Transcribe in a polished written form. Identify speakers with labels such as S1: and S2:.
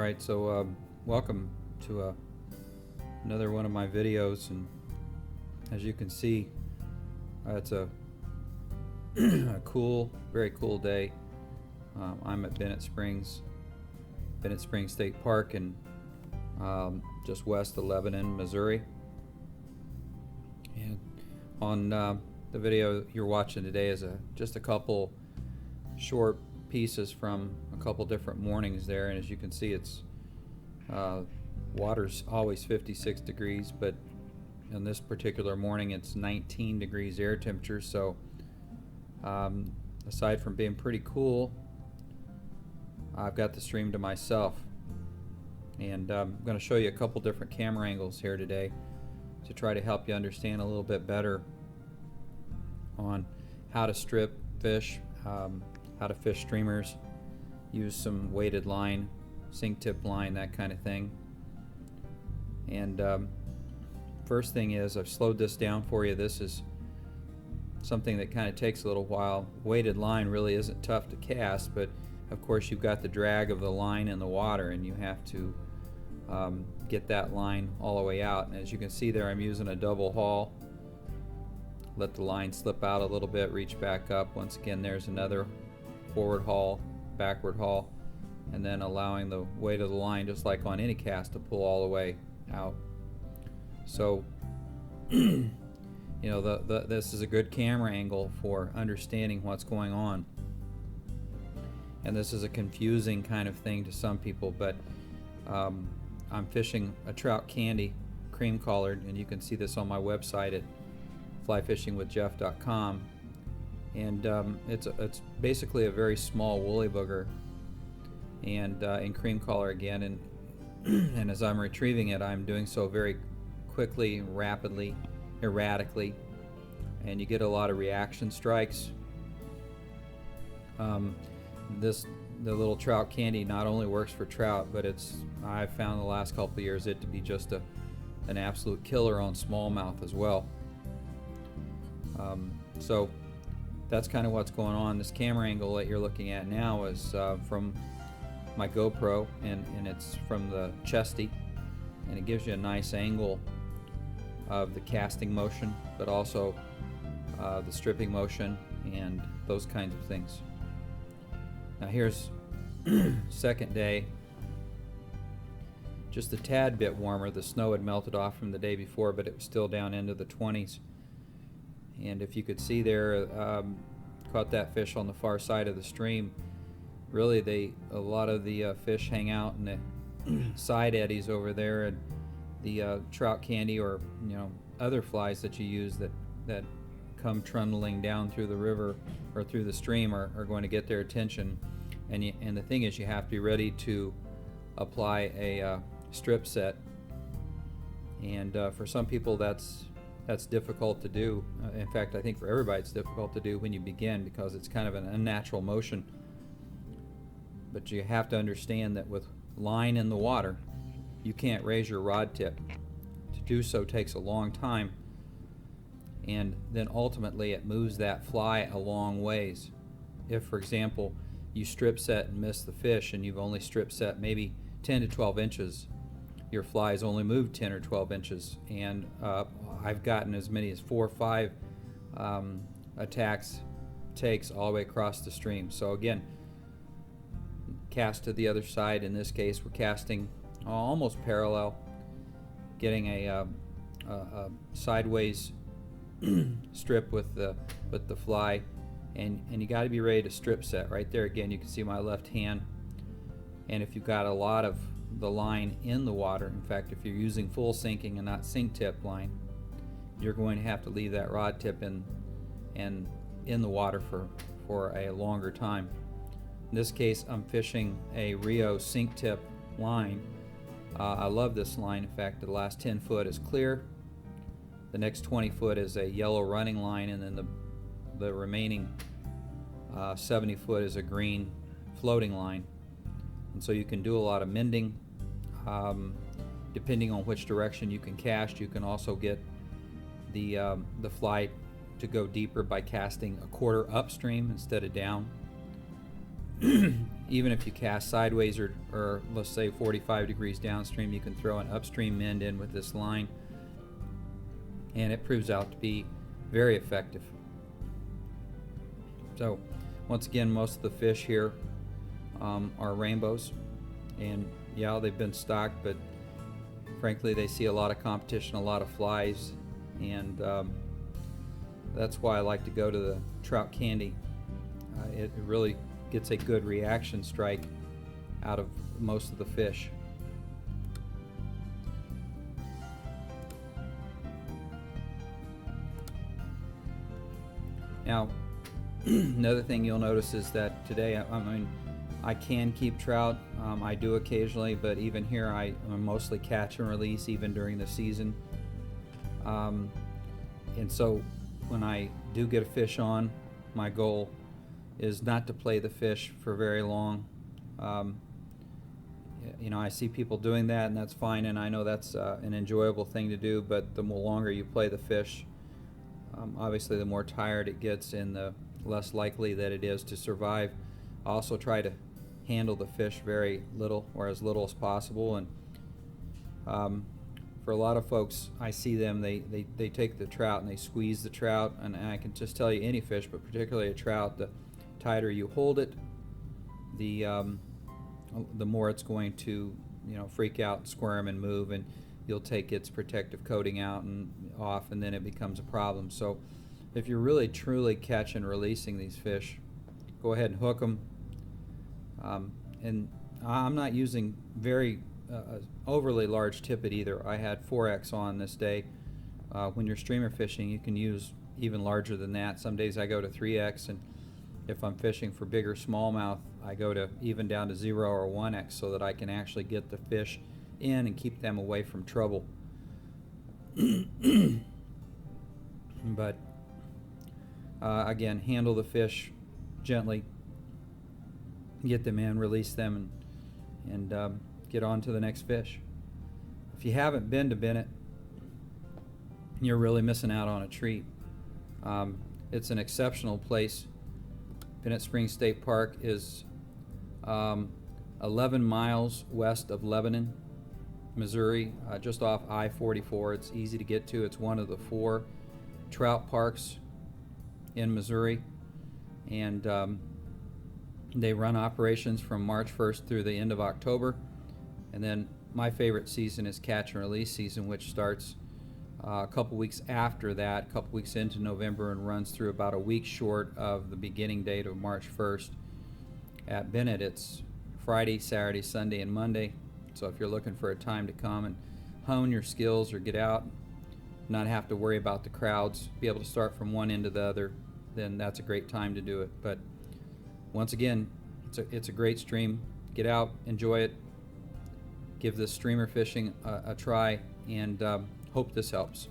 S1: Alright, so welcome to another one of my videos, and as you can see, it's a, a cool, very cool day. I'm at Bennett Springs State Park in just west of Lebanon, Missouri. And on the video you're watching today is just a couple short pieces from a couple different mornings there, and as you can see, it's water's always 56 degrees, but in this particular morning it's 19 degrees air temperature. So aside from being pretty cool, I've got the stream to myself, and I'm going to show you a couple different camera angles here today to try to help you understand a little bit better on how to strip fish, how to fish streamers, use some weighted line, sink tip line, that kind of thing. And first thing is, I've slowed this down for you. This is something that kind of takes a little while. Weighted line really isn't tough to cast, but of course you've got the drag of the line in the water, and you have to get that line all the way out. And as you can see there, I'm using a double haul. Let the line slip out a little bit, reach back up. Once again, there's another forward haul, backward haul, and then allowing the weight of the line, just like on any cast, to pull all the way out. So you know, this is a good camera angle for understanding what's going on. And this is a confusing kind of thing to some people, but I'm fishing a trout candy cream collared, and you can see this on my website at flyfishingwithjeff.com. And it's basically a very small woolly booger, and in cream collar again, and and as I'm retrieving it, I'm doing so very quickly, rapidly, erratically, and you get a lot of reaction strikes. The little trout candy not only works for trout, but I've found the last couple of years it to be just an absolute killer on smallmouth as well. So that's kind of what's going on. This camera angle that you're looking at now is from my GoPro, and it's from the chesty, and it gives you a nice angle of the casting motion, but also the stripping motion and those kinds of things. Now here's second day, just a tad bit warmer. The snow had melted off from the day before, but it was still down into the 20s. And if you could see there, caught that fish on the far side of the stream. Really, a lot of the fish hang out in the side eddies over there, and the trout candy, or other flies that you use that come trundling down through the river or through the stream are going to get their attention. And the thing is, you have to be ready to apply a strip set. And for some people, that's difficult to do. In fact, I think for everybody it's difficult to do when you begin, because it's kind of an unnatural motion. But you have to understand that with line in the water, you can't raise your rod tip. To do so takes a long time, and then ultimately it moves that fly a long ways. If, for example, you strip set and miss the fish, and you've only strip set maybe 10 to 12 inches, your fly's only moved 10 or 12 inches, and I've gotten as many as 4 or 5 takes all the way across the stream. So again, cast to the other side. In this case, we're casting almost parallel, getting a sideways strip with the fly, and you got to be ready to strip set. Right there again, you can see my left hand, and if you've got a lot of the line in the water, in fact, if you're using full sinking and not sink tip line, you're going to have to leave that rod tip in the water for a longer time. In this case, I'm fishing a Rio sink tip line. I love this line. In fact, the last 10 foot is clear, the next 20 foot is a yellow running line, and then the remaining 70 foot is a green floating line. And so you can do a lot of mending. Depending on which direction you can cast, you can also get the fly to go deeper by casting a quarter upstream instead of down. even if you cast sideways or let's say 45 degrees downstream, you can throw an upstream mend in with this line, and it proves out to be very effective. So once again, most of the fish here are rainbows, and yeah, they've been stocked, but frankly they see a lot of competition, a lot of flies, and that's why I like to go to the trout candy. It really gets a good reaction strike out of most of the fish. Now, another thing you'll notice is that today, I mean, I can keep trout. I do occasionally, but even here I mostly catch and release, even during the season. And so when I do get a fish on, my goal is not to play the fish for very long. You know, I see people doing that, and that's fine, and I know that's an enjoyable thing to do, but the longer you play the fish, obviously the more tired it gets and the less likely that it is to survive. I also try to handle the fish very little, or as little as possible, and for a lot of folks, I see them, they take the trout and they squeeze the trout, and I can just tell you, any fish, but particularly a trout, the tighter you hold it, the more it's going to, you know, freak out and squirm and move, and you'll take its protective coating out and off, and then it becomes a problem. So if you're really truly catching and releasing these fish, go ahead and hook them. And I'm not using very overly large tippet either. I had 4X on this day. When you're streamer fishing, you can use even larger than that. Some days I go to 3X, and if I'm fishing for bigger smallmouth, I go to even down to 0 or 1X, so that I can actually get the fish in and keep them away from trouble. But again, handle the fish gently, get them in, release them, and get on to the next fish. If you haven't been to Bennett, you're really missing out on a treat. It's an exceptional place. Bennett Springs State Park is 11 miles west of Lebanon, Missouri, just off I-44. It's easy to get to. It's one of the 4 trout parks in Missouri, and they run operations from March 1st through the end of October. And then my favorite season is catch and release season, which starts a couple weeks after that, a couple weeks into November, and runs through about a week short of the beginning date of March 1st. At Bennett, it's Friday, Saturday, Sunday, and Monday. So if you're looking for a time to come and hone your skills or get out, not have to worry about the crowds, be able to start from one end to the other, then that's a great time to do it. But once again, it's a great stream. Get out, enjoy it, give this streamer fishing a try, and hope this helps.